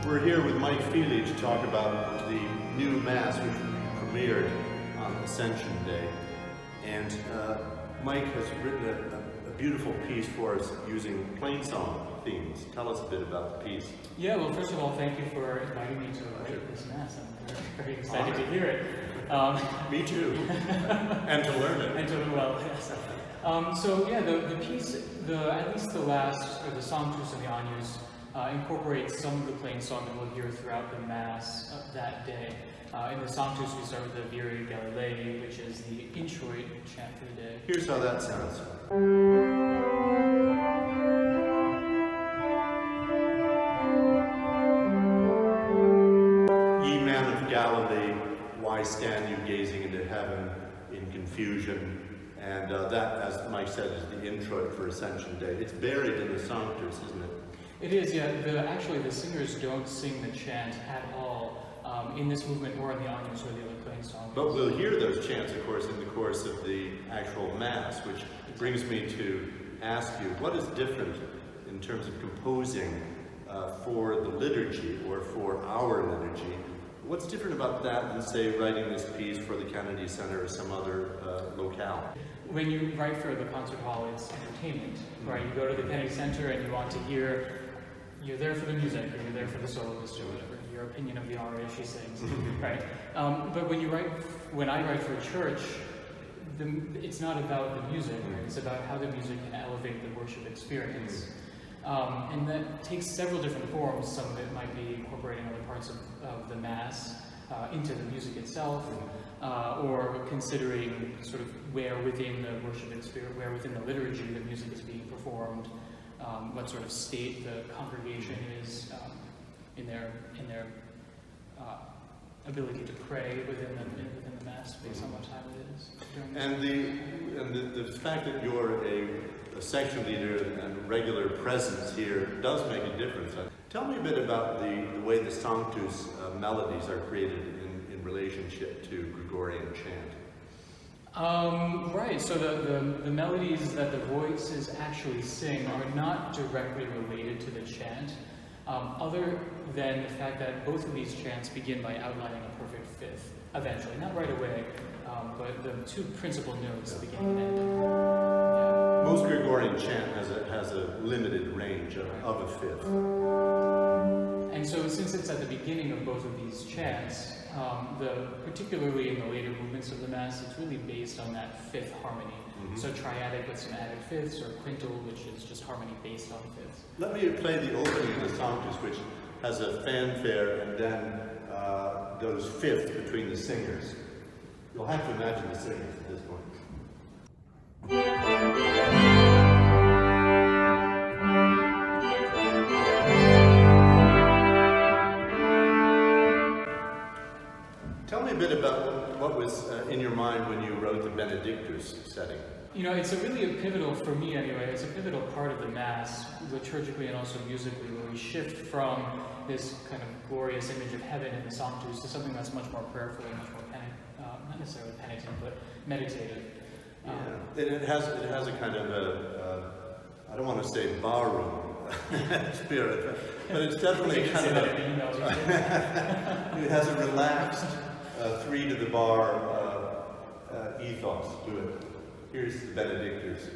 We're here with Mike Fili to talk about the new Mass which premiered on Ascension Day. And Mike has written a beautiful piece for us using plainsong themes. Tell us a bit about the piece. Yeah, well, first of all, thank you for inviting me to write this Mass. I'm very excited to hear it. Me too. And to learn it. And to learn well, yes. So yeah, the piece, at least the last, or the Sanctus and the Agnus, incorporates some of the plainsong that we'll hear throughout the Mass that day. In the Sanctus, we start with the Viri Galliaei, which is the introit chant for the day. Here's how that sounds. Ye men of Galilee, why stand you gazing into heaven in confusion? And that, as Mike said, is the introit for Ascension Day. It's buried in the Sanctus, isn't it? It is, yeah. Actually, the singers don't sing the chant at all in this movement or in the Agnus or the other plainsong. But we'll hear those chants, of course, in the course of the actual Mass, which brings me to ask you, what is different in terms of composing for the liturgy or for our liturgy? What's different about that than, say, writing this piece for the Kennedy Center or some other locale? When you write for the concert hall, it's entertainment, right? You go to the Kennedy Center and you want to hear, you're there for the music, or you're there for the soloist, or whatever, your opinion of the aria she sings, right? But when I write for church, it's not about the music, right? It's about how the music can elevate the worship experience. And that takes several different forms. Some of it might be incorporating other parts of the Mass into the music itself, or considering sort of where within the worship experience, where within the liturgy the music is being performed, what sort of state the congregation is in their ability to pray within the Mass based on what time it is. And the fact that you're a section leader and regular presence here does make a difference. Tell me a bit about the way the Sanctus melodies are created in relationship to Gregorian chant. Right, so the melodies that the voices actually sing are not directly related to the chant, other than the fact that both of these chants begin by outlining a perfect fifth, eventually, not right away, but the two principal notes, the beginning and end. Yeah. Most Gregorian chant has a limited range of a fifth. And so since it's at the beginning of both of these chants, particularly in the later movements of the Mass, it's really based on that fifth harmony. So triadic with some added fifths, or quintal, which is just harmony based on fifths. Let me play the opening of the Sanctus, which has a fanfare and then those fifths between the singers. You'll have to imagine the singers at this point. Tell me a bit about what was in your mind when you wrote the Benedictus setting. You know, it's really a pivotal, for me anyway, it's a pivotal part of the Mass, liturgically and also musically, where we shift from this kind of glorious image of heaven in the Sanctus to something that's much more prayerful and much more not necessarily penitent, but meditative. Yeah. It has a kind of I don't want to say barroom spirit, but it's definitely kind of it has a relaxed, three to the bar ethos to it. Here's the Benedictus.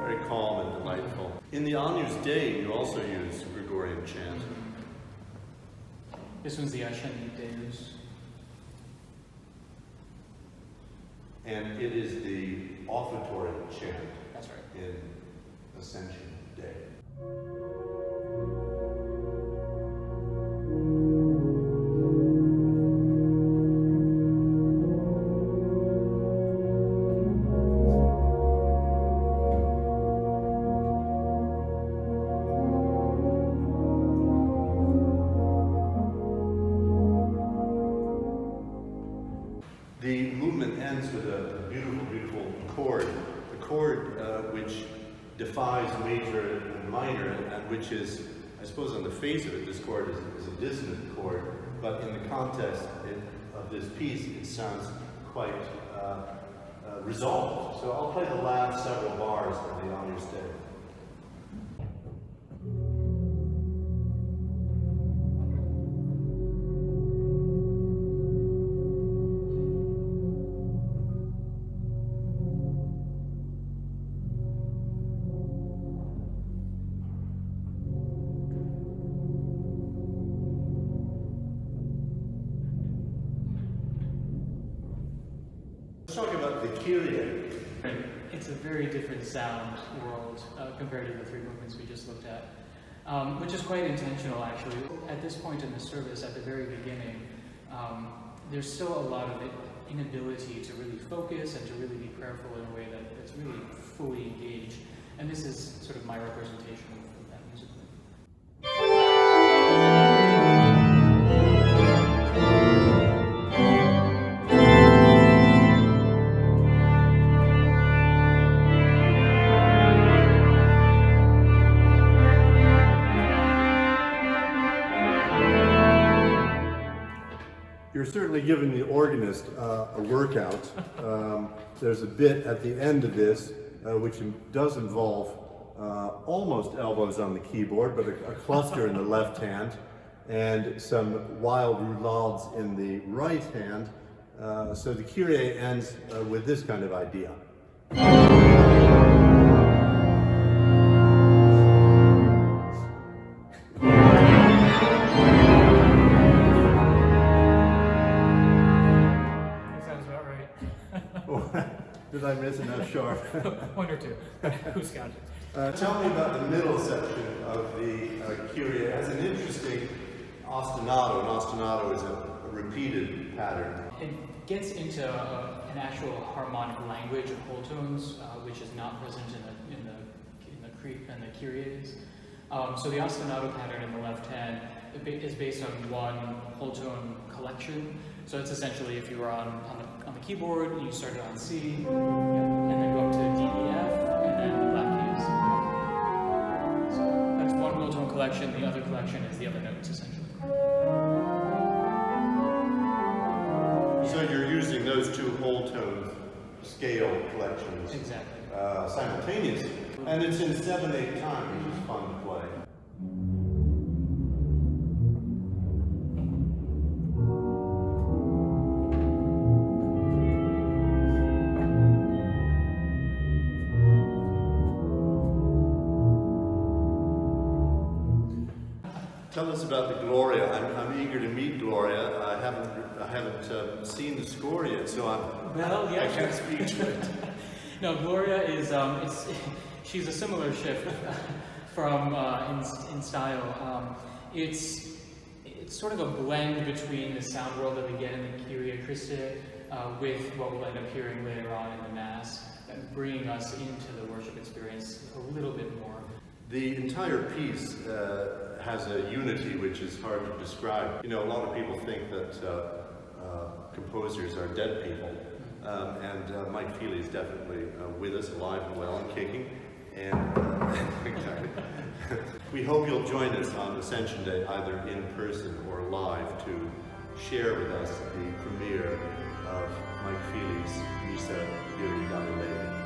Very calm and delightful. In the Agnus Dei, you also use Gregorian chant. This one's the Ascension Deus. And it is the offertory chant. That's right. In Ascension Day. The movement ends with a beautiful, beautiful chord. The chord which defies major and minor, and which is, I suppose on the face of it, this chord is a dissonant chord, but in the context of this piece, it sounds quite resolved. So I'll play the last several bars of the On Your Stay. Let's talk about the Kyrie. It's a very different sound world compared to the three movements we just looked at, which is quite intentional actually. At this point in the service, at the very beginning, there's still a lot of inability to really focus and to really be prayerful in a way that's really fully engaged. And this is sort of my representation of that musically. You're certainly giving the organist a workout. There's a bit at the end of this which does involve almost elbows on the keyboard, but a cluster in the left hand and some wild roulades in the right hand. So the Kyrie ends with this kind of idea. Did I miss enough sharp? One or two. Who's counting? Tell me about the middle section of the Kyrie. It has an interesting ostinato. An ostinato is a repeated pattern. It gets into an actual harmonic language of whole tones, which is not present in the Kyries. So the ostinato pattern in the left hand is based on one whole tone collection. So it's essentially if you were on the keyboard and you started on C, and then go up to D, E, F, and then the black keys. So that's one whole tone collection. The other collection is the other notes essentially. So you're using those two whole tone scale collections Exactly. Simultaneously, and it's in 7/8 time, which is fun to play. Tell us about the Gloria. I'm eager to meet Gloria. I haven't seen the score yet, so I can't speak to it. No, Gloria is she's a similar shift from in style. It's sort of a blend between the sound world that we get in the Kyrie Christe with what we'll end up hearing later on in the Mass, and bringing us into the worship experience a little bit more. The entire piece has a unity which is hard to describe. You know, a lot of people think that composers are dead people, and Mike Fili is definitely with us, alive and well and kicking. And exactly. We hope you'll join us on Ascension Day, either in person or live, to share with us the premiere of Mike Fili's Missa Viri Galliaei.